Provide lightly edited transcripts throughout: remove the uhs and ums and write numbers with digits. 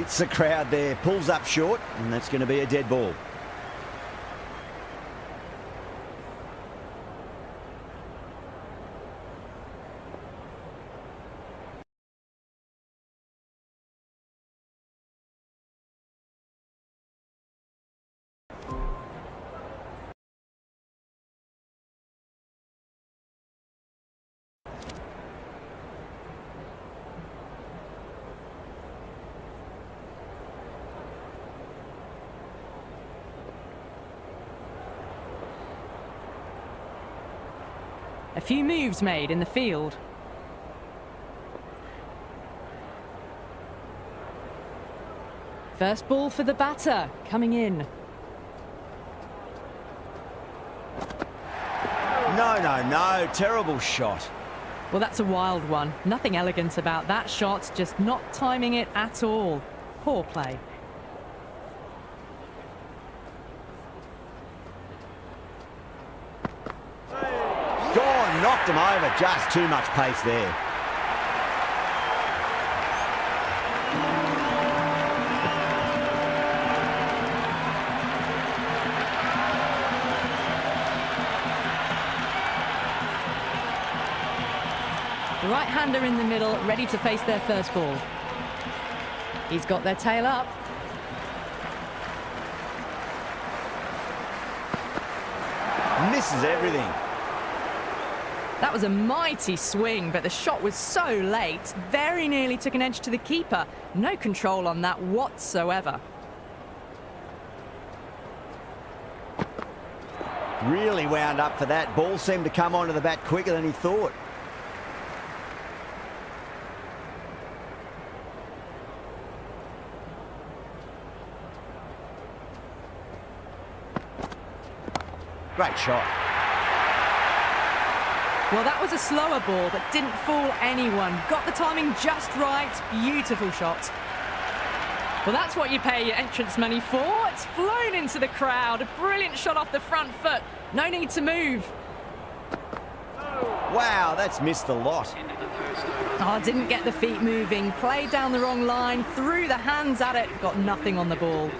Beats the crowd there, pulls up short, and that's going to be a dead ball. A few moves made in the field. First ball for the batter, coming in. No, terrible shot. Well, that's a wild one. Nothing elegant about that shot, just not timing it at all. Poor play. Gone, knocked him over, just too much pace there. The right-hander in the middle, ready to face their first ball. He's got their tail up. Misses everything. That was a mighty swing, but the shot was so late. Very nearly took an edge to the keeper. No control on that whatsoever. Really wound up for that. Ball seemed to come onto the bat quicker than he thought. Great shot. Well, that was a slower ball that didn't fool anyone. Got the timing just right. Beautiful shot. Well, that's what you pay your entrance money for. It's flown into the crowd. A brilliant shot off the front foot. No need to move. Wow, that's missed a lot. Oh, didn't get the feet moving. Played down the wrong line. Threw the hands at it. Got nothing on the ball.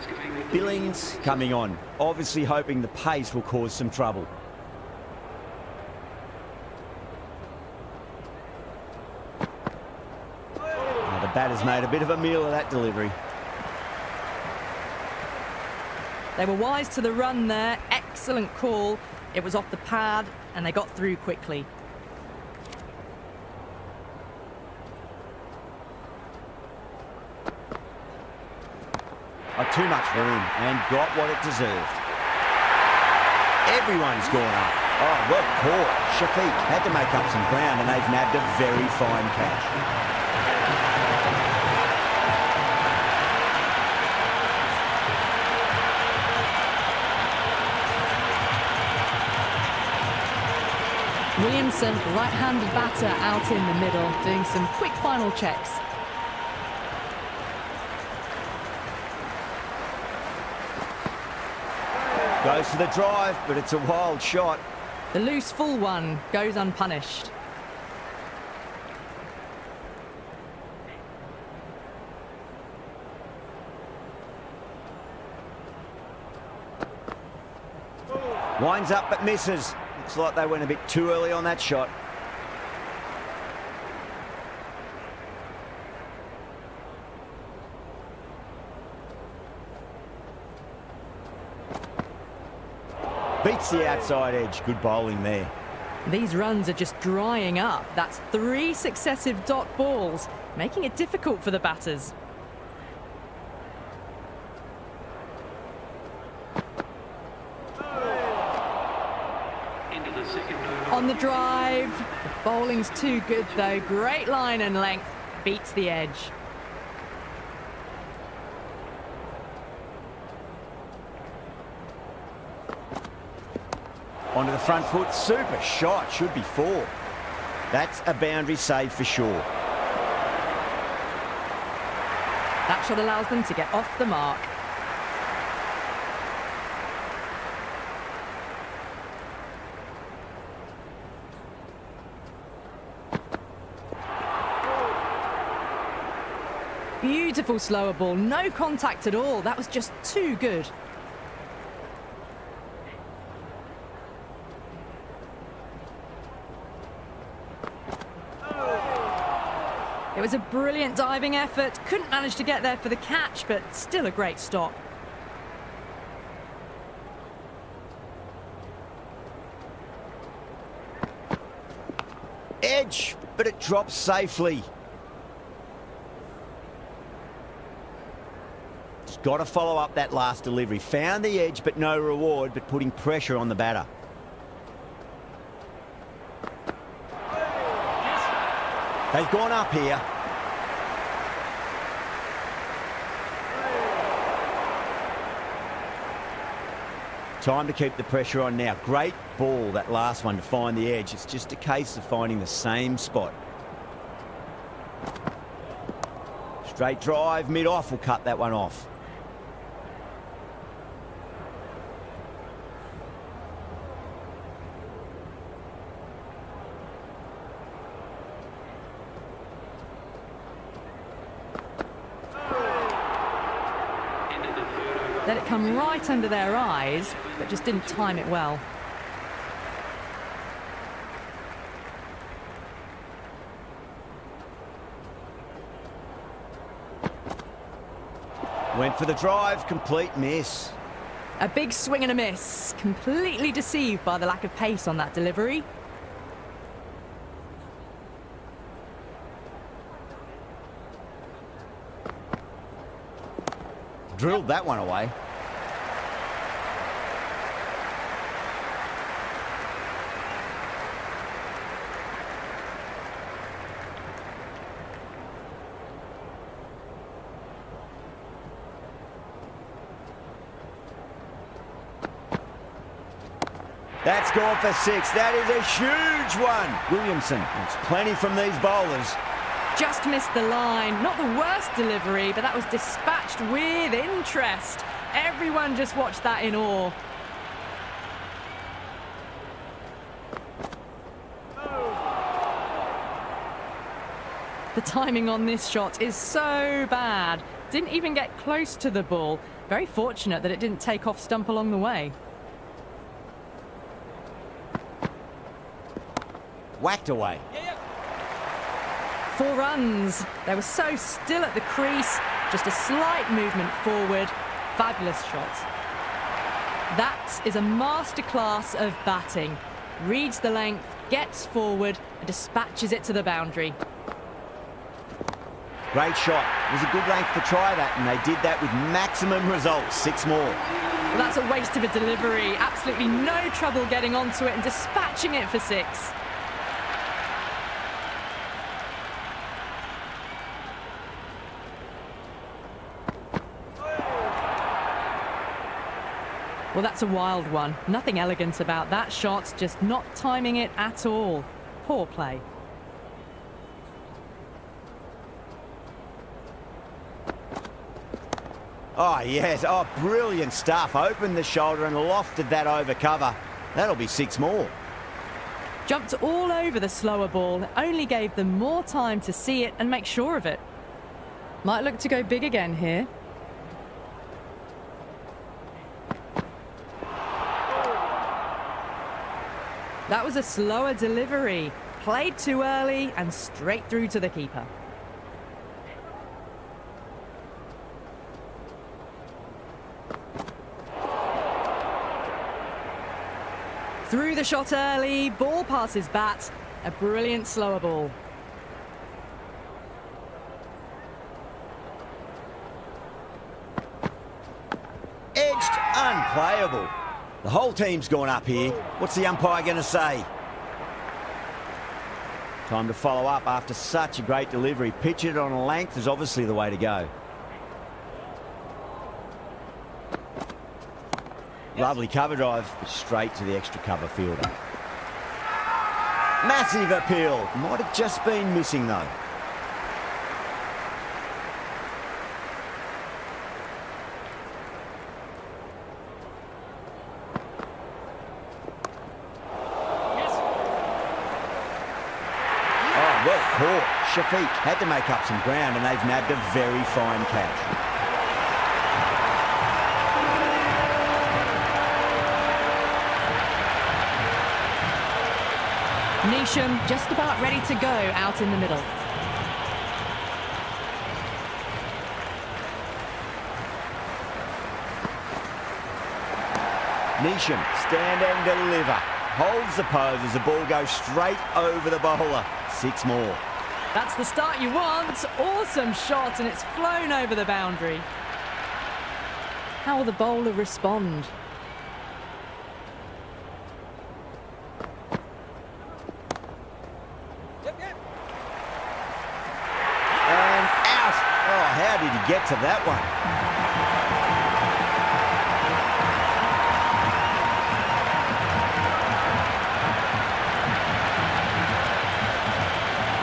Billings coming on, obviously hoping the pace will cause some trouble. Now the batter's made a bit of a meal of that delivery. They were wise to the run there. Excellent call. It was off the pad and they got through quickly. Too much room and got what it deserved. Everyone's gone up. Oh, well caught. Shafiq had to make up some ground and they've nabbed a very fine catch. Williamson, right-handed batter out in the middle, doing some quick final checks. Goes for the drive, but it's a wild shot. The loose full one goes unpunished. Winds up but misses. Looks like they went a bit too early on that shot. Beats the outside edge. Good bowling there. These runs are just drying up. That's 3 successive dot balls, making it difficult for the batters. On the drive. The bowling's too good though. Great line and length. Beats the edge. Onto the front foot, super shot, should be 4. That's a boundary save for sure. That shot allows them to get off the mark. Beautiful slower ball, no contact at all. That was just too good. It was a brilliant diving effort. Couldn't manage to get there for the catch, but still a great stop. Edge, but it drops safely. Just got to follow up that last delivery. Found the edge, but no reward, but putting pressure on the batter. They've gone up here. Time to keep the pressure on now. Great ball, that last one, to find the edge. It's just a case of finding the same spot. Straight drive, mid-off will cut that one off. Let it come right under their eyes, but just didn't time it well. Went for the drive, complete miss. A big swing and a miss. Completely deceived by the lack of pace on that delivery. Drilled that one away. That's gone for 6. That is a huge one. Williamson wants plenty from these bowlers. Just missed the line. Not the worst delivery, but that was dispatched with interest. Everyone just watched that in awe. The timing on this shot is so bad. Didn't even get close to the ball. Very fortunate that it didn't take off stump along the way. Whacked away. 4 runs. They were so still at the crease. Just a slight movement forward. Fabulous shot. That is a masterclass of batting. Reads the length, gets forward, and dispatches it to the boundary. Great shot. It was a good length to try that, and they did that with maximum results. 6 more. Well, that's a waste of a delivery. Absolutely no trouble getting onto it and dispatching it for 6. Well, that's a wild one. Nothing elegant about that shot, just not timing it at all. Poor play. Oh, yes. Oh, brilliant stuff. Opened the shoulder and lofted that over cover. That'll be 6 more. Jumped all over the slower ball. Only gave them more time to see it and make sure of it. Might look to go big again here. That was a slower delivery. Played too early and straight through to the keeper. Through the shot early, ball passes bat. A brilliant slower ball. Edged, unplayable. The whole team's gone up here. What's the umpire going to say? Time to follow up after such a great delivery. Pitch it on a length is obviously the way to go. Lovely cover drive, straight to the extra cover fielder. Massive appeal. Might have just been missing though. Well caught. Shafiq had to make up some ground, and they've nabbed a very fine catch. Neesham just about ready to go out in the middle. Neesham, stand and deliver. Holds the pose as the ball goes straight over the bowler. 6 more. That's the start you want. Awesome shot, and it's flown over the boundary. How will the bowler respond? And out. Oh, how did he get to that one?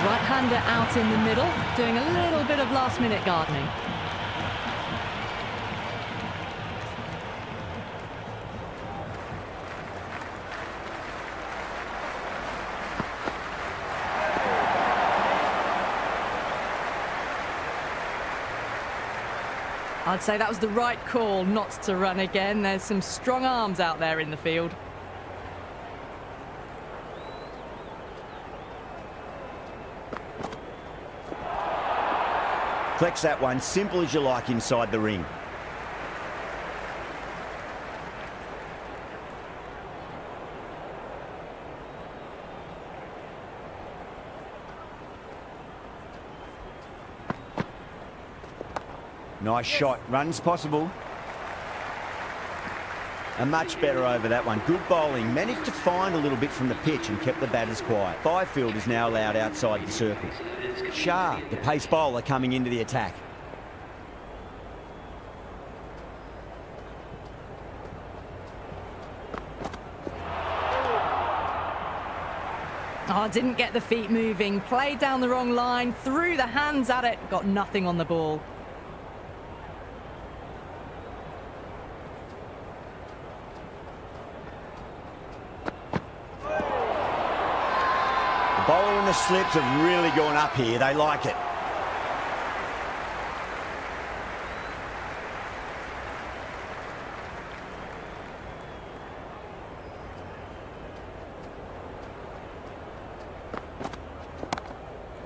Right-hander out in the middle, doing a little bit of last-minute gardening. I'd say that was the right call not to run again. There's some strong arms out there in the field. Flex that one, simple as you like inside the ring. Nice shot, runs possible. A much better over that one. Good bowling, managed to find a little bit from the pitch and kept the batters quiet. 5 field is now allowed outside the circle. Shah, the pace bowler, coming into the attack. Oh, didn't get the feet moving, played down the wrong line, threw the hands at it, got nothing on the ball. The bowler and the slips have really gone up here. They like it.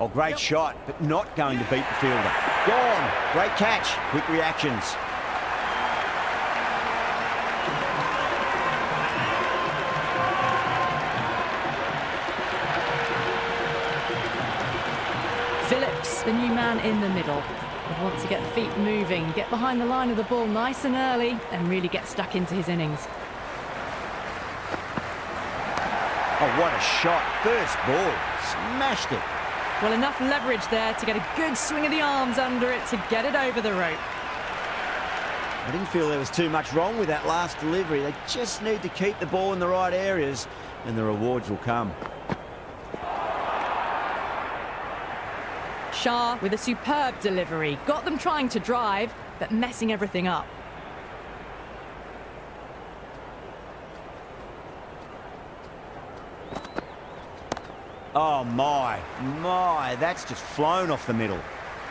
Oh, great shot, but not going to beat the fielder. Gone. Great catch. Quick reactions. Phillips, the new man in the middle. He wants to get the feet moving, get behind the line of the ball nice and early, and really get stuck into his innings. Oh, what a shot. First ball. Smashed it. Well, enough leverage there to get a good swing of the arms under it to get it over the rope. I didn't feel there was too much wrong with that last delivery. They just need to keep the ball in the right areas and the rewards will come. Shah with a superb delivery. Got them trying to drive, but messing everything up. Oh, my, that's just flown off the middle.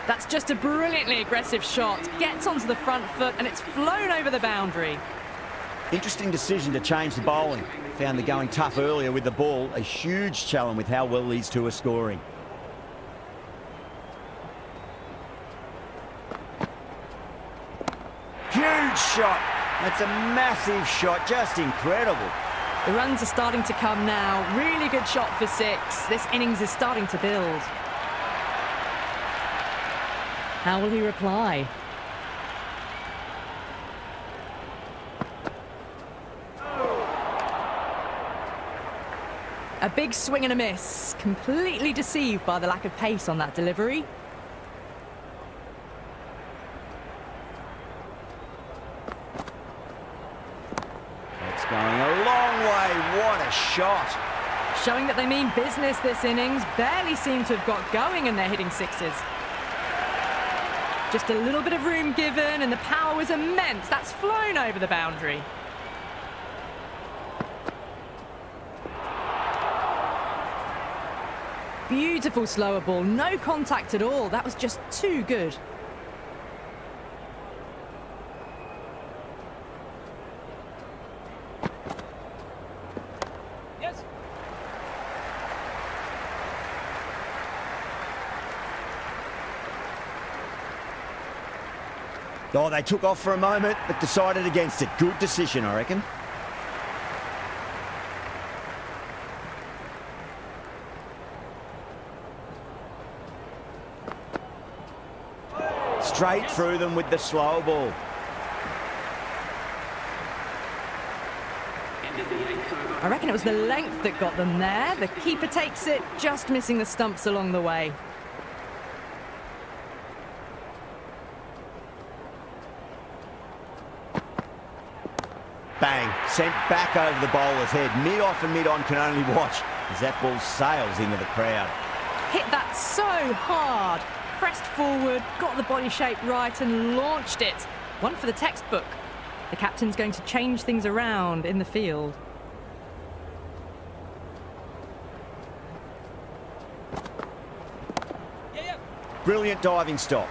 That's just a brilliantly aggressive shot. Gets onto the front foot and it's flown over the boundary. Interesting decision to change the bowling. Found the going tough earlier with the ball. A huge challenge with how well these two are scoring. Huge shot. That's a massive shot. Just incredible. The runs are starting to come now. Really good shot for 6. This innings is starting to build. How will he reply? A big swing and a miss. Completely deceived by the lack of pace on that delivery. Going a long way. What a shot. Showing that they mean business this innings. Barely seem to have got going and they're hitting 6s. Just a little bit of room given and the power was immense. That's flown over the boundary. Beautiful slower ball, no contact at all. That was just too good. Yes. Oh, they took off for a moment, but decided against it. Good decision, I reckon. Straight through them with the slower ball. I reckon it was the length that got them there. The keeper takes it, just missing the stumps along the way. Bang, sent back over the bowler's head. Mid-off and mid-on can only watch as that ball sails into the crowd. Hit that so hard. Pressed forward, got the body shape right and launched it. One for the textbook. The captain's going to change things around in the field. Brilliant diving stop.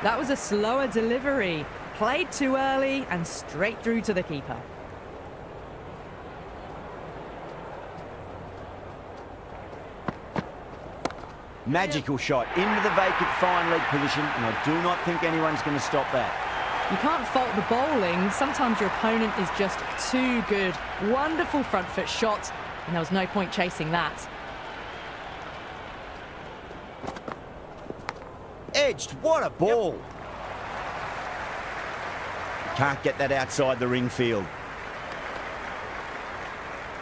That was a slower delivery. Played too early and straight through to the keeper. Magical shot into the vacant fine leg position, and I do not think anyone's going to stop that. You can't fault the bowling. Sometimes your opponent is just too good. Wonderful front foot shot, and there was no point chasing that. Edged, what a ball. Can't get that outside the ring field.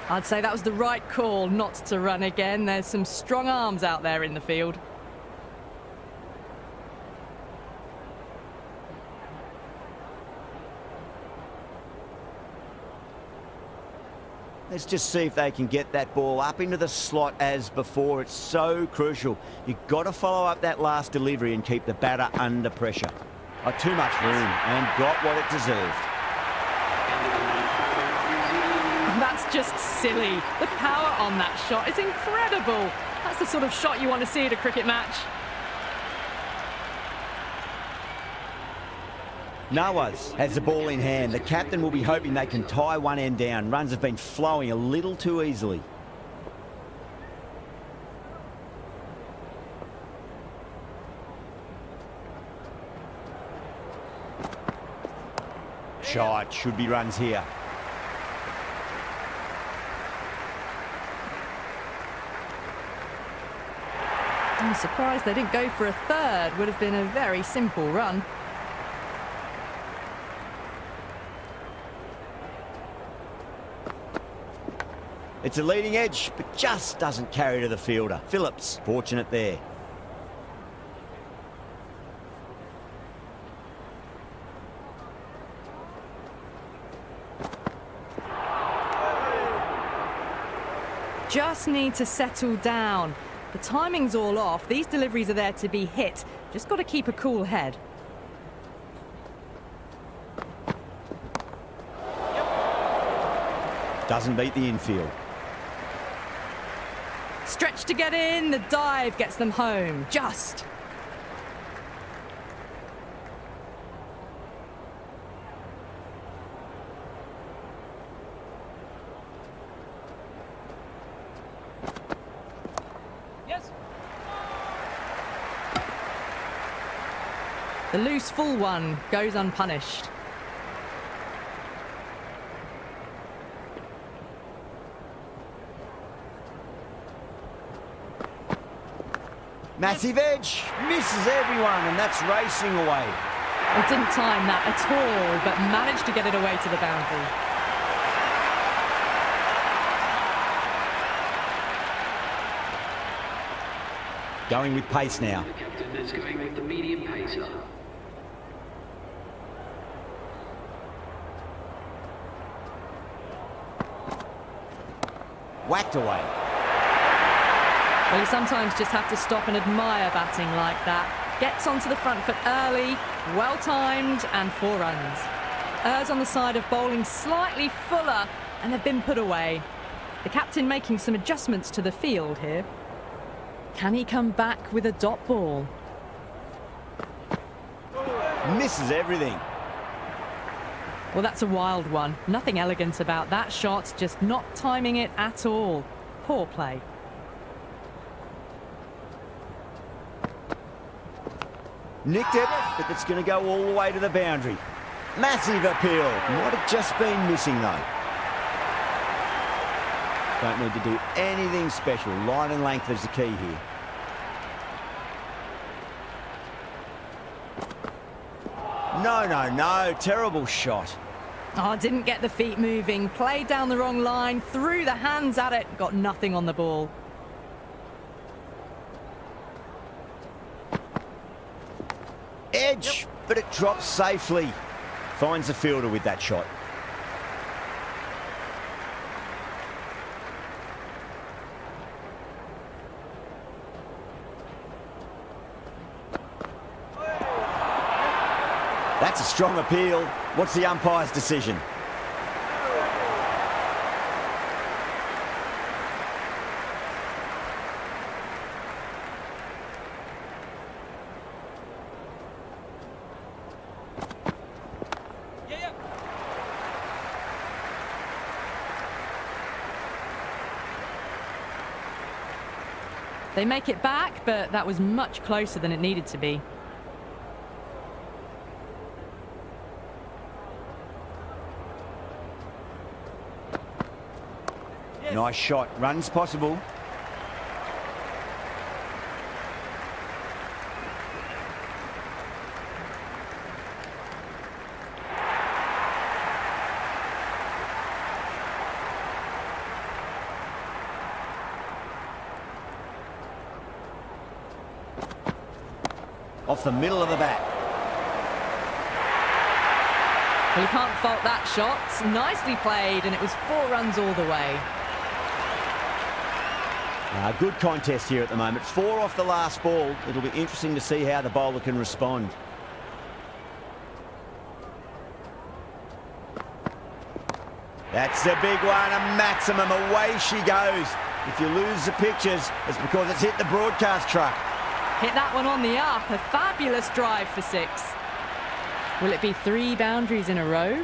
I'd say that was the right call not to run again. There's some strong arms out there in the field. Let's just see if they can get that ball up into the slot as before. It's so crucial. You've got to follow up that last delivery and keep the batter under pressure. Oh, too much room and got what it deserved. That's just silly. The power on that shot is incredible. That's the sort of shot you want to see at a cricket match. Nawaz has the ball in hand. The captain will be hoping they can tie one end down. Runs have been flowing a little too easily. Shot, should be runs here. I'm surprised they didn't go for a third. Would have been a very simple run. It's a leading edge, but just doesn't carry to the fielder. Phillips, fortunate there. Just need to settle down. The timing's all off. These deliveries are there to be hit. Just got to keep a cool head. Doesn't beat the infield. Stretch to get in. The dive gets them home. Just. The loose full one goes unpunished. Massive edge, misses everyone, and that's racing away. Well, didn't time that at all, but managed to get it away to the boundary. Going with pace now. The captain is going with the medium pacer. Whacked away. Well, you sometimes just have to stop and admire batting like that. Gets onto the front foot early, well timed, and 4 runs. Errs on the side of bowling slightly fuller, and they've been put away. The captain making some adjustments to the field here. Can he come back with a dot ball? Misses everything. Well, that's a wild one. Nothing elegant about that shot, just not timing it at all. Poor play. Nicked it, but it's going to go all the way to the boundary. Massive appeal. Might have just been missing, though. Don't need to do anything special. Line and length is the key here. No. Terrible shot. Oh, didn't get the feet moving. Played down the wrong line, threw the hands at it, got nothing on the ball. Edge, but it drops safely. Finds the fielder with that shot. That's a strong appeal. What's the umpire's decision? They make it back, but that was much closer than it needed to be. Nice shot. Runs possible. Off the middle of the bat. Well, you can't fault that shot. Nicely played, and it was 4 runs all the way. Good contest here at the moment. 4 off the last ball. It'll be interesting to see how the bowler can respond. That's a big one, a maximum. Away she goes. If you lose the pictures, it's because it's hit the broadcast truck. Hit that one on the up. A fabulous drive for 6. Will it be 3 boundaries in a row?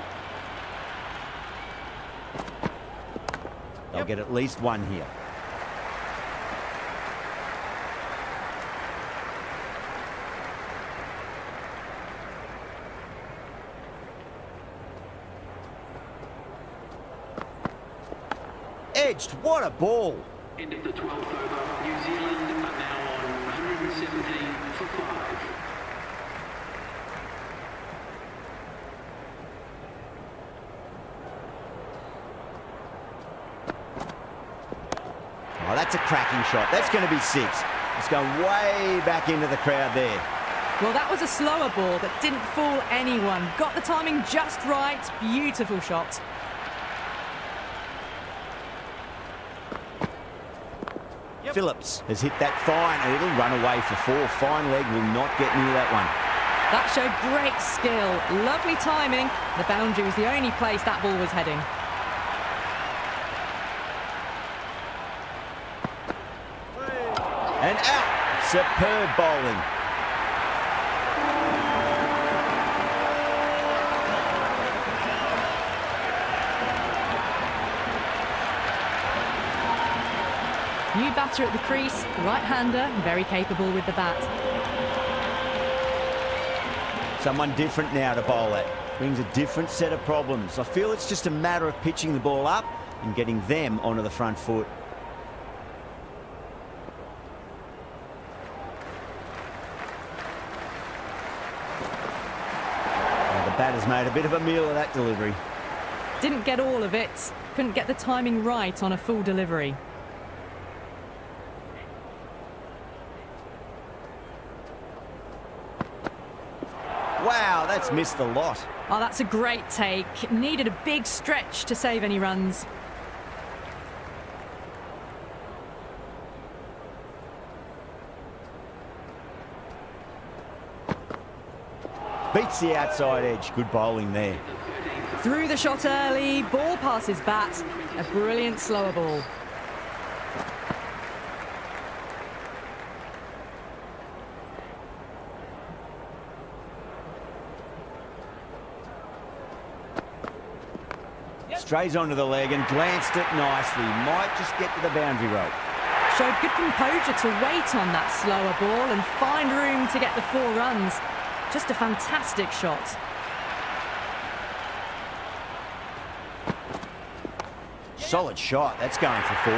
They'll get at least 1 here. Edged, what a ball. End of the 12th over. New Zealand are now on 117 for 5. Oh, that's a cracking shot. That's going to be 6. It's going way back into the crowd there. Well, that was a slower ball that didn't fool anyone. Got the timing just right. Beautiful shot. Phillips has hit that fine and it'll run away for 4. Fine leg will not get near that one. That showed great skill. Lovely timing. The boundary was the only place that ball was heading. And out. Superb bowling. New batter at the crease, right-hander, very capable with the bat. Someone different now to bowl at. Brings a different set of problems. I feel it's just a matter of pitching the ball up and getting them onto the front foot. Now the batter's made a bit of a meal of that delivery. Didn't get all of it. Couldn't get the timing right on a full delivery. Wow, that's missed the lot. Oh, that's a great take. Needed a big stretch to save any runs. Beats the outside edge. Good bowling there. Through the shot early, ball passes bat. A brilliant slower ball. Strays onto the leg and glanced it nicely. Might just get to the boundary rope. Showed good composure to wait on that slower ball and find room to get the 4 runs. Just a fantastic shot. Solid shot. That's going for 4.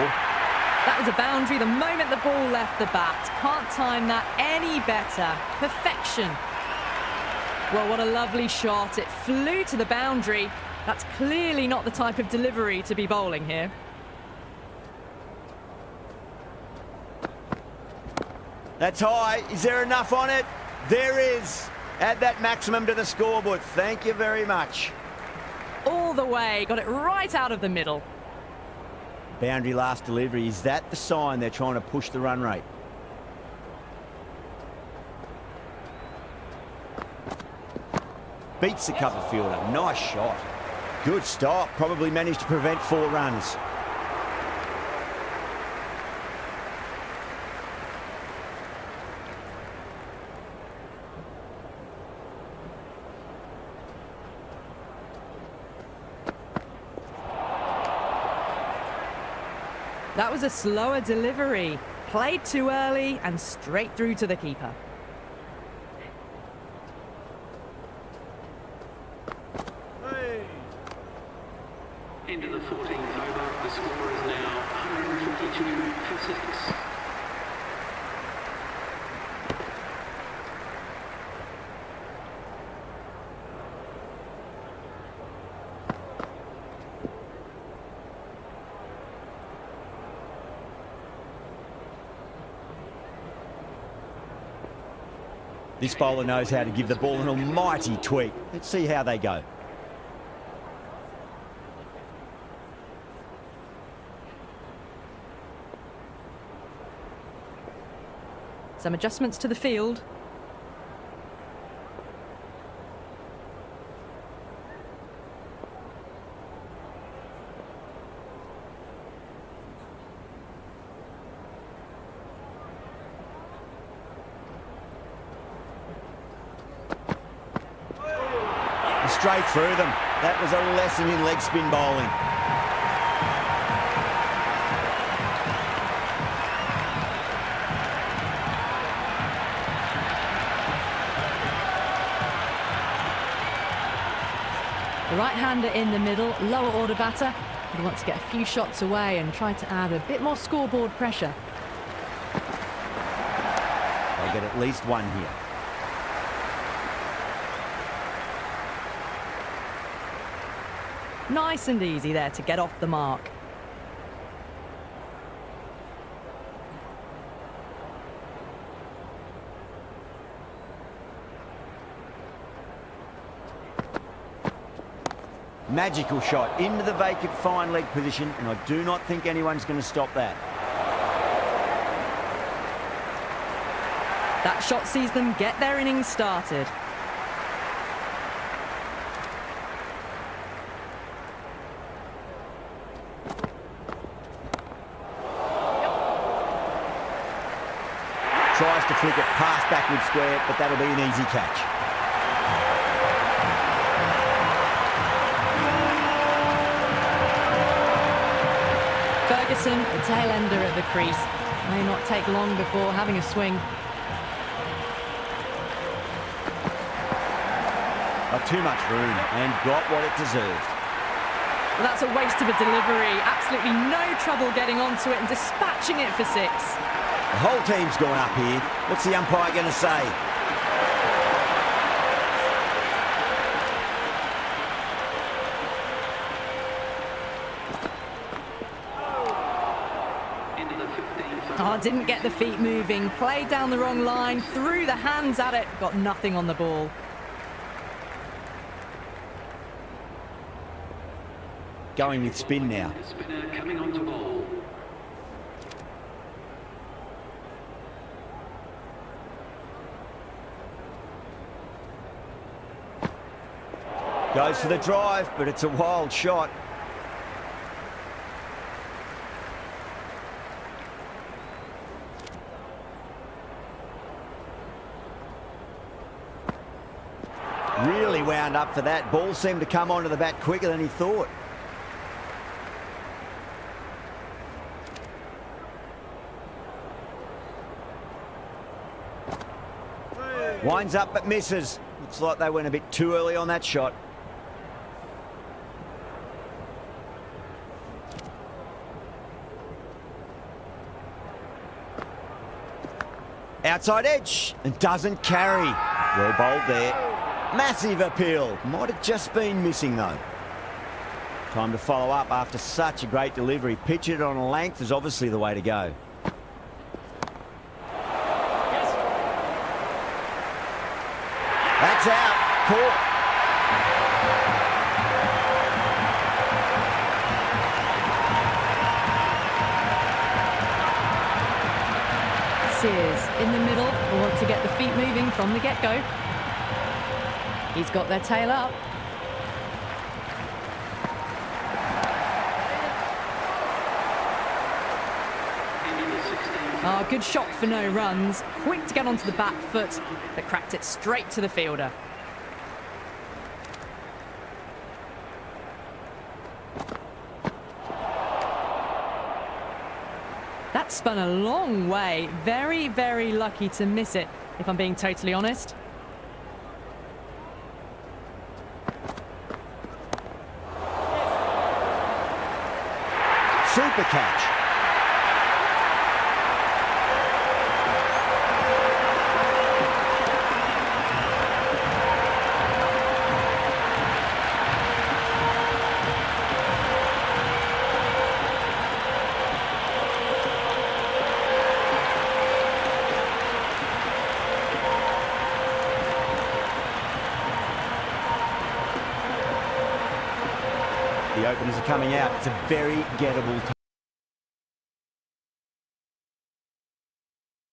That was a boundary the moment the ball left the bat. Can't time that any better. Perfection. Well, what a lovely shot. It flew to the boundary. That's clearly not the type of delivery to be bowling here. That's high. Is there enough on it? There is. Add that maximum to the scoreboard. Thank you very much. All the way. Got it right out of the middle. Boundary last delivery. Is that the sign they're trying to push the run rate? Beats the cover fielder. Nice shot. Good stop. Probably managed to prevent 4 runs. That was a slower delivery. Played too early and straight through to the keeper. Into the 14th over. The score is now 142 for 6. This bowler knows how to give the ball an almighty tweak. Let's see how they go. Some adjustments to the field. Straight through them. That was a lesson in leg spin bowling. The right-hander in the middle, lower order batter. Would want to get a few shots away and try to add a bit more scoreboard pressure. They'll get at least 1 here. Nice and easy there to get off the mark. Magical shot into the vacant fine leg position, and I do not think anyone's going to stop that. That shot sees them get their innings started. Tries to flick it past backward square, but that'll be an easy catch. Ferguson, the tail ender at the crease. May not take long before having a swing. Got too much room and got what it deserved. Well, that's a waste of a delivery. Absolutely no trouble getting onto it and dispatching it for 6. The whole team's going up here. What's the umpire going to say? Oh, didn't get the feet moving. Played down the wrong line, threw the hands at it, got nothing on the ball. going with spin now. The spinner coming on to bowl. Goes for the drive, but it's a wild shot. Really wound up for that. Ball seemed to come onto the bat quicker than he thought. Winds up but misses. Looks like they went a bit too early on that shot. Outside edge and doesn't carry. Well bowled there. Massive appeal. Might have just been missing though. Time to follow up after such a great delivery. Pitch it on a length is obviously the way to go. That's out. Caught. Sears in the middle, want to get the feet moving from the get-go. He's got their tail up. Good shot for no runs. Quick to get onto the back foot, but cracked it straight to the fielder. That spun a long way. Very, very lucky to miss it, if I'm being totally honest. Super catch. The openers are coming out. It's a very gettable